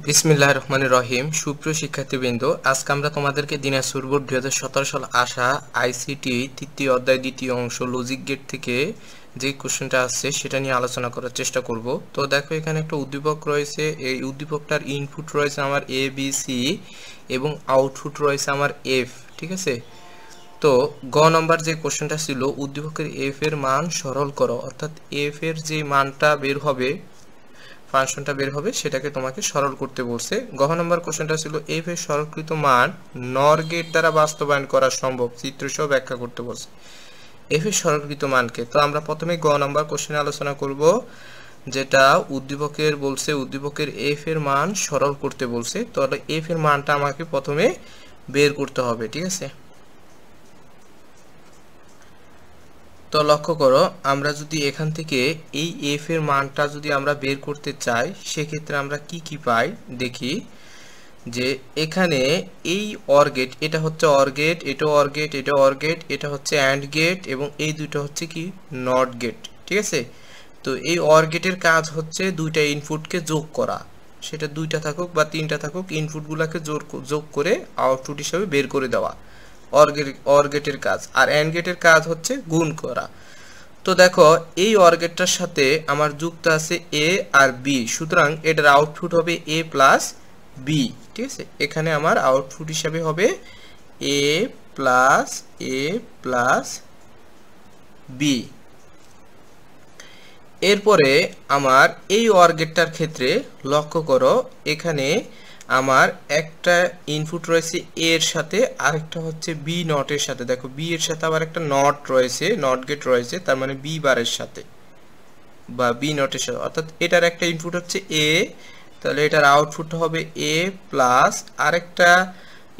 বিসমিল্লাহির রহমানির রহিম। সুপ্রিয় শিক্ষার্থীবৃন্দ, আজকে আমরা তোমাদেরকে দিনাজপুর বোর্ড 2017 সাল আসা আইসিটি তৃতীয় অধ্যায় দ্বিতীয় অংশ লজিক গেট থেকে যে কোশ্চেনটা আসছে সেটা নিয়ে আলোচনা করার চেষ্টা করব। তো দেখো, এখানে একটা উদ্দীপক রয়েছে। এই উদ্দীপকটার ইনপুট রয়েছে আমার এ বি সি এবং আউটপুট রয়েছে আমার এফ। ঠিক আছে, তো গ নম্বর যে কোশ্চেনটা ছিল, উদ্দীপকের এফ এর মান সরল করো, অর্থাৎ এফ এর যে মানটা বের হবে, ফাংশনটা বের হবে, সেটাকে তোমাকে সরল করতে বলছে। গ নম্বর কোশ্চেনটা ছিল এফ এর সরলীকৃত মান নর গেট দ্বারা বাস্তবায়ন করা সম্ভব, চিত্র সহ ব্যাখ্যা করতে বলছে এফ এর সরলীকৃত মানকে। তো আমরা প্রথমে গ নম্বর কোশ্চেনে আলোচনা করব, যেটা উদ্দীপকের বলছে উদ্দীপকের এফ এর মান সরল করতে বলছে। তাহলে এফ এর মানটা আমাকে প্রথমে বের করতে হবে। ঠিক আছে, তো লক্ষ্য করো, আমরা যদি এখান থেকে এই এফ এর মানটা যদি আমরা বের করতে চাই, সেক্ষেত্রে আমরা কি কি পাই দেখি। যে এখানে এই অর গেট, এটা হচ্ছে অর গেট, এটা অর গেট, এটা অর গেট, এটা হচ্ছে অ্যান্ড গেট, এবং এই দুটো হচ্ছে কি নট গেট। ঠিক আছে, তো এই অর গেটের কাজ হচ্ছে দুইটা ইনপুটকে যোগ করা, সেটা দুইটা থাকুক বা তিনটা থাকুক, ইনপুটগুলোকে যোগ করে আউটপুট হিসাবে বের করে দেওয়া অর গেটের কাজ। আর অ্যান্ড গেটের কাজ হচ্ছে গুণ করা। তো দেখো, এই অর গেটটার সাথে আমার যুক্ত আছে এ আর বি, সুতরাং এটার আউটপুট হবে এ প্লাস বি। ঠিক আছে, এখানে আমার আউটপুট হিসাবে হবে এ প্লাস বি। এরপরে আমার এই অর গেটটার ক্ষেত্রে লক্ষ্য করো, এখানে আমার একটা ইনপুট রয়েছে এ এর সাথে, আরেকটা হচ্ছে বি নটের সাথে। দেখো, বি এর সাথে আবার একটা নট রয়েছে, নট গেট রয়েছে, তার মানে বি বারের সাথে বা বি নটের সাথে, অর্থাৎ এটার একটা ইনপুট হচ্ছে এ, তাহলে এটার আউটপুট হবে এ প্লাস আরেকটা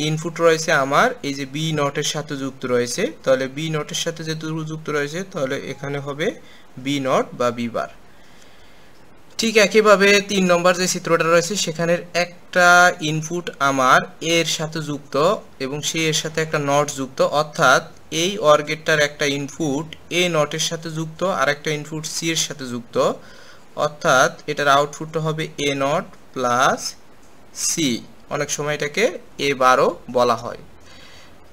ইনপুট রয়েছে আমার এই যে বি নটের সাথে যুক্ত রয়েছে, তাহলে বি নটের সাথে যেহেতু যুক্ত রয়েছে, তাহলে এখানে হবে বি নট বা বি বার। ঠিক একইভাবে 3 নম্বর যে চিত্রটা রয়েছে, সেখানের একটা ইনপুট আমার এর সাথে যুক্ত এবং সে এর সাথে একটা নট যুক্ত, অর্থাৎ এই অর গেটটার একটা ইনপুট এ নটের সাথে যুক্ত আর একটা ইনপুট সি এর সাথে যুক্ত, অর্থাৎ এটার আউটপুটটা হবে এ নট প্লাস সি। অনেক সময় এটাকে এ বারও বলা হয়।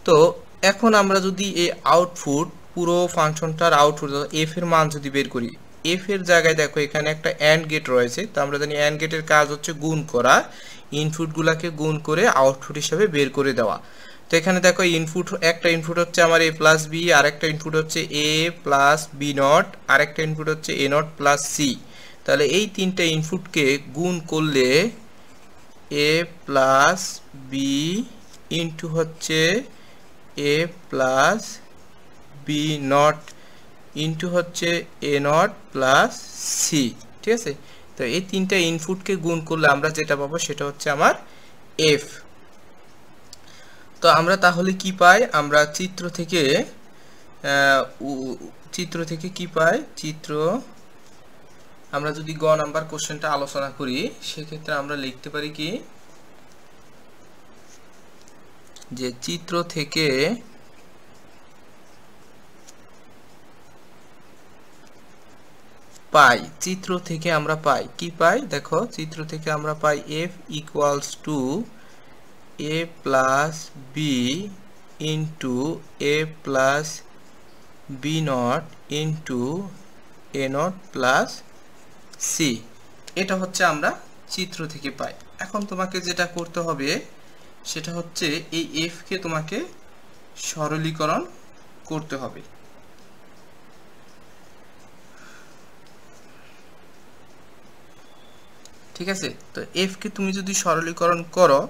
তো এখন আমরা যদি এই আউটপুট, পুরো ফাংশনটার আউটপুট এফ এর মান যদি বের করি, এফ এর জায়গায় দেখো এখানে একটা অ্যান্ড গেট রয়েছে। তো আমরা জানি অ্যান্ড গেটের কাজ হচ্ছে গুণ করা, ইনপুটগুলোকে গুণ করে আউটপুট হিসাবে বের করে দেওয়া। তো এখানে দেখো, একটা ইনপুট হচ্ছে আমার এ প্লাস বি, আরেকটা ইনপুট হচ্ছে এ প্লাস বি নট, আরেকটা ইনপুট হচ্ছে এ নট প্লাস সি। তাহলে এই তিনটা ইনপুটকে গুণ করলে এ প্লাস বি ইন্টু হচ্ছে এ প্লাস বি নট ইন্টু হচ্ছে এ নট প্লাস সি। ঠিক আছে, তো এই তিনটা ইনপুটকে গুণ করলে আমরা যেটা পাবো সেটা হচ্ছে আমার এফ। তো আমরা তাহলে কি পাই, আমরা চিত্র থেকে কি পাই, আমরা যদি গ নাম্বার কোশ্চেনটা আলোচনা করি, সেক্ষেত্রে আমরা লিখতে পারি কি, যে চিত্র থেকে আমরা পাই কি পাই, দেখো, চিত্র থেকে আমরা পাই F equals to A plus B into A plus B naught into A not plus C. এটা হচ্ছে আমরা চিত্র থেকে পাই। এখন তোমাকে যেটা করতে হবে সেটা হচ্ছে এই এফ কে তোমাকে সরলীকরণ করতে হবে। ঠিক আছে, তো এফ কে তুমি যদি সরলীকরণ করো,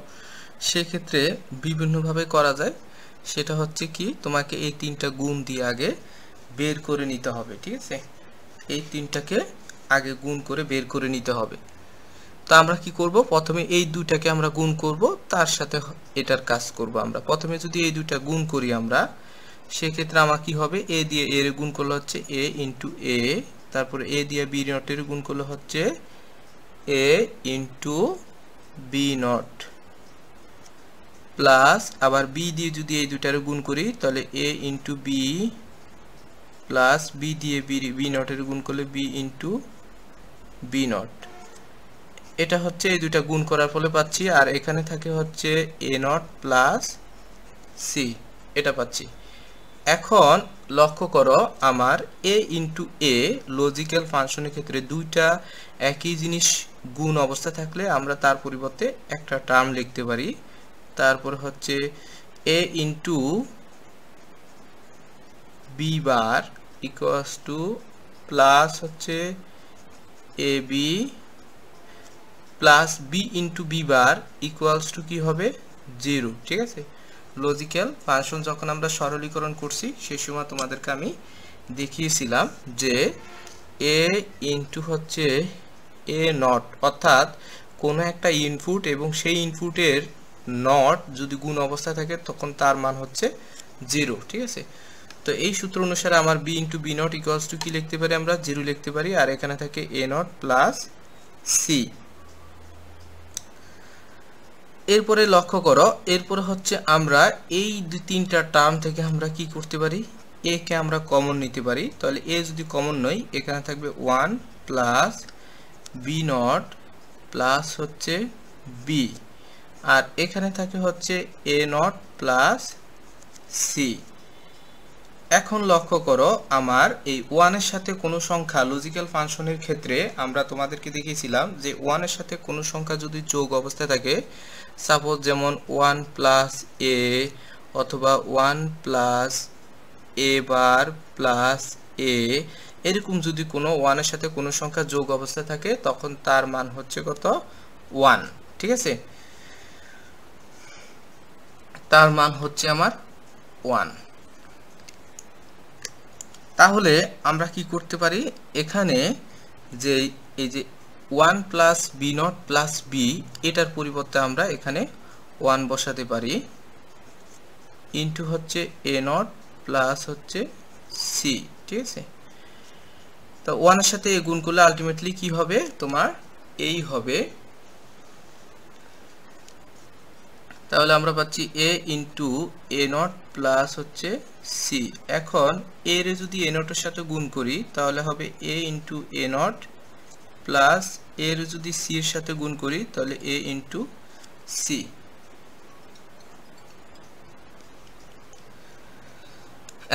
সেক্ষেত্রে বিভিন্নভাবে করা যায়। সেটা হচ্ছে কি, তোমাকে এই তিনটা গুণ দিয়ে আগে বের করে নিতে হবে। ঠিক আছে, এই তিনটাকে আগে গুণ করে বের করে নিতে হবে। তো আমরা কি করব, প্রথমে এই দুইটাকে আমরা গুণ করব, তার সাথে এটার কাজ করব। আমরা প্রথমে যদি এই দুইটা গুণ করি আমরা, সেক্ষেত্রে আমার কি হবে, এ দিয়ে এর গুণ করলে হচ্ছে এ ইন্টু এ, তারপরে এ দিয়ে বি নটের গুণ করলে হচ্ছে A into B not, plus আবার বি দিয়ে যদি এই দুইটার গুণ করি, তাহলে এ ইন্টু বি, প্লাস বি দিয়ে বি নটের গুণ করলে বি ইন্টু বি নট। এটা হচ্ছে এই দুইটা গুণ করার ফলে পাচ্ছি, আর এখানে থাকে হচ্ছে এ নট প্লাস সি, এটা পাচ্ছি। এখন লক্ষ্য করো আমার এ ইন্টু এ লজিক্যাল ফাংশনের ক্ষেত্রে দুইটা একই জিনিস গুণ অবস্থা থাকলে আমরা তার পরিবর্তে একটা টার্ম লিখতে পারি। তারপর হচ্ছে A into B bar equals to plus হচ্ছে A B plus B into B bar equals to কি হবে 0। ঠিক আছে, লজিক্যাল ফাংশন যখন আমরা সরলীকরণ করছি সেই সময় তোমাদেরকে আমি দেখিয়েছিলাম যে এ ইন্টু হচ্ছে এ নট, অর্থাৎ কোনো একটা ইনপুট এবং সেই ইনপুটের নট যদি গুণ অবস্থা থাকে তখন তার মান হচ্ছে 0। ঠিক আছে, তো এই সূত্র অনুসারে আমার B into B not equals to কি লিখতে পারি, আমরা 0 লিখতে পারি, আর এখানে থাকে এ নট প্লাস সি। এরপরে লক্ষ্য করো, এরপরে হচ্ছে আমরা এই তিনটা টার্ম থেকে আমরা কি করতে পারি, এ কে আমরা কমন নিতে পারি। তাহলে এ যদি কমন নই, এখানে থাকবে 1 প্লাস বি নট প্লাস হচ্ছে বি, আর এখানে থাকে হচ্ছে এ নট প্লাস সি। এখন লক্ষ্য করো আমার এই 1 এর সাথে কোনো সংখ্যা লজিক্যাল ফাংশনের ক্ষেত্রে আমরা তোমাদেরকে দেখিয়েছিলাম যে 1 এর সাথে কোনো সংখ্যা যদি যোগ অবস্থায় থাকে, সাপোজ যেমন 1 প্লাস এ অথবা 1 প্লাস এ বার প্লাস এ, এরকম যদি কোনো 1 এর সাথে কোনো সংখ্যা যোগ অবস্থায় থাকে তখন তার মান হচ্ছে কত 1। ঠিক আছে, তার মান হচ্ছে আমার 1। তাহলে আমরা কি করতে পারি, এখানে যে এই যে 1 plus B not plus B, এটার পরিবর্তে আমরা এখানে 1 বসাতে পারি ইন্টু হচ্ছে এ নট প্লাস হচ্ছে সি। ঠিক আছে, তো 1 এর সাথে এ গুণ করলে আলটিমেটলি কি হবে, তোমার এই হবে। তাহলে আমরা পাচ্ছি এ ইন্টু এ নট প্লাস হচ্ছে সি। এখন এর যদি এ নটের সাথে গুণ করি তাহলে হবে এ ইন্টু এ নট প্লাস এর যদি সি এর সাথে গুণ করি তাহলে এ ইন্টু সি।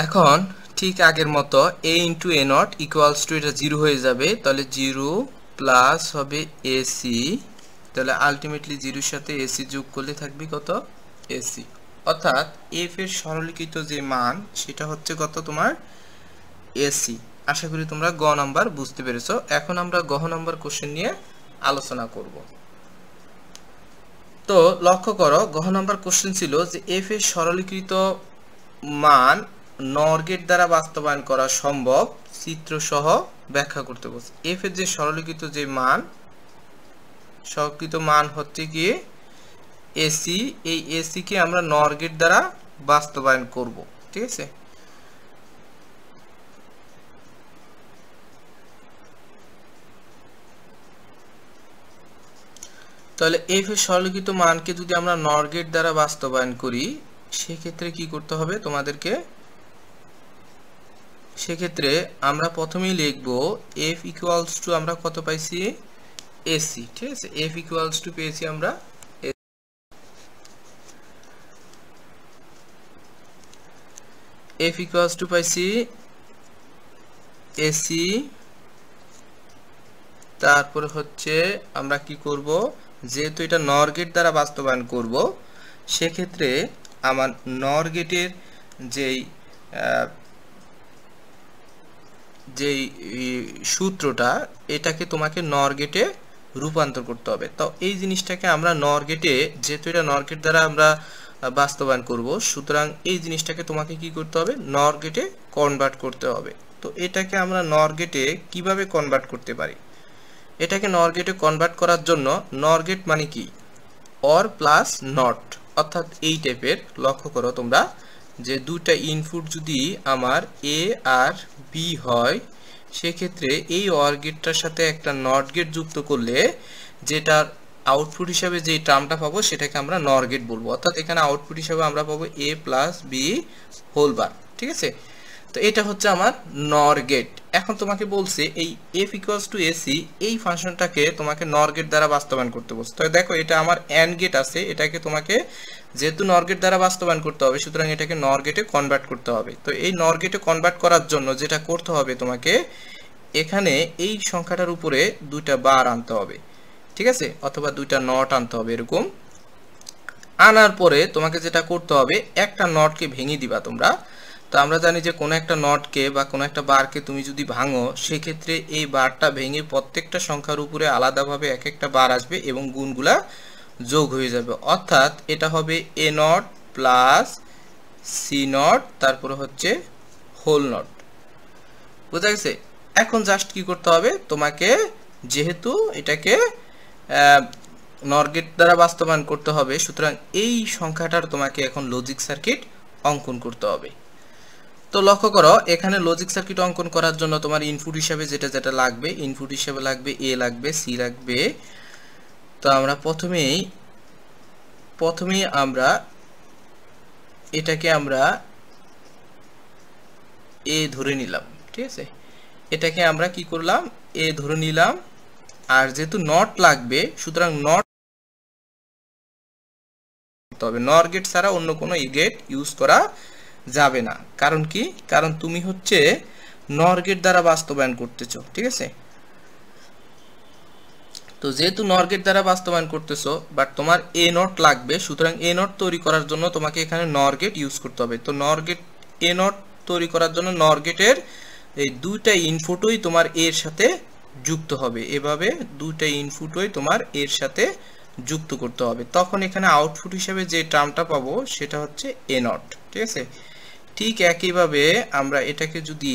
এখন ঠিক আগের মতো A into A naught equals to এটা 0 হয়ে যাবে, তাহলে 0 প্লাস হবে এসি, তাহলে আলটিমেটলি 0 এর সাথে এসি যোগ করলে থাকবে কত এসি, অর্থাৎ এফ এর সরলীকৃত যে মান সেটা হচ্ছে কত তোমার এসি। আশা করি তোমরা গ নাম্বার বুঝতে পেরেছো। এখন আমরা গ নাম্বার কোশ্চেন নিয়ে আলোচনা করব। তো লক্ষ্য করো, গ নাম্বার কোশ্চেন ছিল যে এফ এর সরলীকৃত মান নর গেট দ্বারা বাস্তবায়ন করা সম্ভব, চিত্র সহ ব্যাখ্যা করতে বলছে। এফ এর যে সরলীকৃত যে মান, সরলীকৃত মান হচ্ছে কি এসি, এই এসি কে আমরা নর গেট দ্বারা বাস্তবায়ন করব। ঠিক আছে, তাহলে এফ এর সরলীকৃত মানকে যদি আমরা নর গেট দ্বারা বাস্তবায়ন করি সেক্ষেত্রে কি করতে হবে তোমাদেরকে, সেক্ষেত্রে আমরা প্রথমেই লিখব এফ ইকুয়ালস টু আমরা কত পাইছি এসি। ঠিক আছে, এফ ইকুয়ালস টু পেয়েছি আমরা এফ ইকুয়ালস টু পাইছি এসি। তারপরে হচ্ছে আমরা কি করব, যেহেতু এটা নর গেট দ্বারা বাস্তবায়ন করব সেক্ষেত্রে আমার নর গেটের যেই সূত্রটা, এটাকে তোমাকে নর গেটে রূপান্তর করতে হবে। তো এই জিনিসটাকে আমরা নর গেটে, যেহেতু এটা নর গেট দ্বারা আমরা বাস্তবায়ন করব, সুতরাং এই জিনিসটাকে তোমাকে কি করতে হবে, নর গেটে কনভার্ট করতে হবে। তো এটাকে আমরা নর গেটে কিভাবে কনভার্ট করতে পারি, এটাকে নর গেটে কনভার্ট করার জন্য নর গেট মানে কি অর প্লাস নট, অর্থাৎ এই টাইপের। লক্ষ্য করো তোমরা যে দুইটা ইনপুট যদি আমার এ আর বি হয় সেক্ষেত্রে এই অর গেটটার সাথে একটা নট গেট যুক্ত করলে যেটার আউটপুট হিসাবে যে টার্মটা পাবো সেটাকে আমরা নর গেট বলবো, অর্থাৎ এখানে আউটপুট হিসাবে আমরা পাবো এ প্লাস বি হোল বার। ঠিক আছে, তো এটা হচ্ছে আমার নর গেট। এখন তোমাকে বলছে এই f = ac এই ফাংশনটাকে তোমাকে নর গেট দ্বারা বাস্তবায়ন করতে বলছে। তো দেখো এটা আমার এন্ড গেট আছে, এটাকে তোমাকে যেহেতু নর গেট দ্বারা বাস্তবায়ন করতে হবে সুতরাং এটাকে নর গেটে কনভার্ট করতে হবে। তো এই নর গেটে কনভার্ট করার জন্য যেটা করতে হবে তোমাকে এখানে এই সংখ্যাটার উপরে দুইটা বার আনতে হবে, ঠিক আছে, অথবা দুইটা নট আনতে হবে। এরকম আনার পরে তোমাকে যেটা করতে হবে একটা নটকে ভেঙে দিবা তোমরা। তো আমরা জানি যে কোনো একটা নটকে বা কোনো একটা বারকে তুমি যদি ভাঙো সেক্ষেত্রে এই বারটা ভেঙে প্রত্যেকটা সংখ্যার উপরে আলাদাভাবে এক একটা বার আসবে এবং গুণগুলা যোগ হয়ে যাবে। অর্থাৎ এটা হবে a not plus c not তারপরে হচ্ছে হোল নট। বুঝা গেছে? এখন জাস্ট কি করতে হবে তোমাকে, যেহেতু এটাকে নর গেট দ্বারা বাস্তবায়ন করতে হবে সুতরাং এই সংখ্যাটার তোমাকে এখন লজিক সার্কিট অঙ্কন করতে হবে। তো লক্ষ্য করো এখানে লজিক সার্কিট অঙ্কন করার জন্য তোমার ইনপুট হিসাবে যেটা যেটা লাগবে, ইনপুট হিসাবে লাগবে a লাগবে, c লাগবে। তো আমরা প্রথমেই আমরা এটাকে আমরা a ধরে নিলাম, ঠিক আছে, এটাকে আমরা কি করলাম a ধরে নিলাম। আর যেহেতু নট লাগবে সুতরাং নট তবে নর গেট ছাড়া অন্য কোনো গেট ইউজ করা যাবে না। কারণ কি? কারণ তুমি হচ্ছে নর গেট দ্বারা বাস্তবায়ন করতেছো, ঠিক আছে। তো যেহেতু নর গেট দ্বারা বাস্তবায়ন করতেছো বাট তোমার এ নট লাগবে সুতরাং এ নট তৈরি করার জন্য তোমাকে এখানে নর গেট ইউজ করতে হবে। তো নর গেট এ নট তৈরি করার জন্য নর গেটের এই দুইটা ইনপুটই তোমার এর সাথে যুক্ত হবে, এভাবে দুইটা ইনপুটই তোমার এর সাথে যুক্ত করতে হবে। তখন এখানে আউটপুট হিসেবে যে টার্মটা পাবো সেটা হচ্ছে এ নট, ঠিক আছে। ঠিক একইভাবে আমরা এটাকে যদি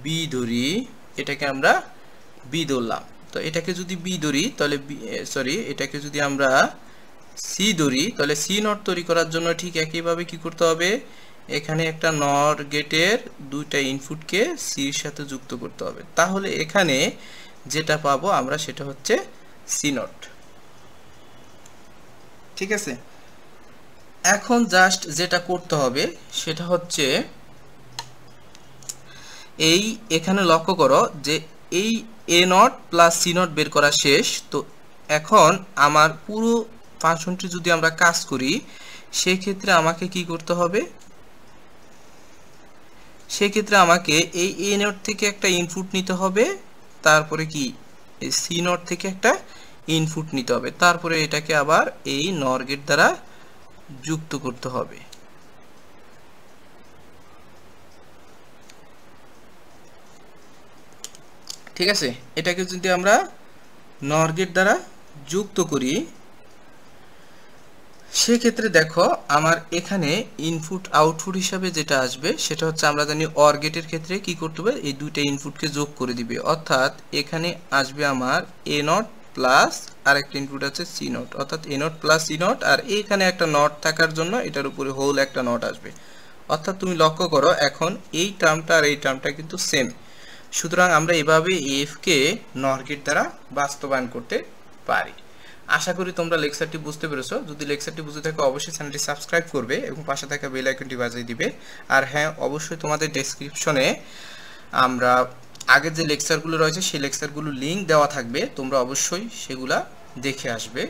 বি ধরি, এটাকে আমরা বি ধরলাম। তো এটাকে যদি বি ধরি তাহলে এটাকে যদি আমরা সি ধরি তাহলে সি নট তৈরি করার জন্য ঠিক একইভাবে কি করতে হবে, এখানে একটা নর গেটের দুইটা ইনপুটকে সির সাথে যুক্ত করতে হবে। তাহলে এখানে যেটা পাবো আমরা সেটা হচ্ছে সি নট, ঠিক আছে। এখন জাস্ট যেটা করতে হবে সেটা হচ্ছে এই এখানে লক্ষ্য করো যে এই এ নট প্লাস সি নট বের করা শেষ। তো এখন আমার পুরো ফাংশনটি যদি আমরা কাজ করি সেই ক্ষেত্রে আমাকে কি করতে হবে, সেক্ষেত্রে আমাকে এই এ নট থেকে একটা ইনপুট নিতে হবে, তারপরে কি এই সি নট থেকে একটা ইনপুট নিতে হবে, তারপরে এটাকে আবার এই নর গেট দ্বারা যুক্ত করতে হবে। ঠিক আছে, এটাকে যদি আমরা নর গেট দ্বারা যুক্ত করি সেক্ষেত্রে দেখো আমার এখানে ইনপুট আউটপুট হিসাবে যেটা আসবে সেটা হচ্ছে আমরা জানি অর গেটের ক্ষেত্রে কি করতে হবে, এই দুইটা ইনপুটকে যোগ করে দিবে। অর্থাৎ এখানে আসবে আমার এ নট প্লাস আরেকটা ইনপুট আছে সি নট, অর্থাৎ এ নট প্লাস সি নট, আর এখানে একটা নট থাকার জন্য এটার উপরে হোল একটা নট আসবে। অর্থাৎ তুমি লক্ষ্য করো এখন এই টার্মটা আর এই টার্মটা কিন্তু সেম। সুতরাং আমরা এভাবে এফ কে নর গেট দ্বারা বাস্তবায়ন করতে পারি। আশা করি তোমরা লেকচারটি বুঝতে পেরেছো। যদি লেকচারটি বুঝতে থাকো অবশ্যই চ্যানেলটি সাবস্ক্রাইব করবে এবং পাশে থাকা বেল আইকনটি বাজিয়ে দিবে। আর হ্যাঁ, অবশ্যই তোমাদের ডেসক্রিপশনে আমরা আগের যে লেকচারগুলো রয়েছে সেই লেকচারগুলোর লিঙ্ক দেওয়া থাকবে, তোমরা অবশ্যই সেগুলা দেখে আসবে।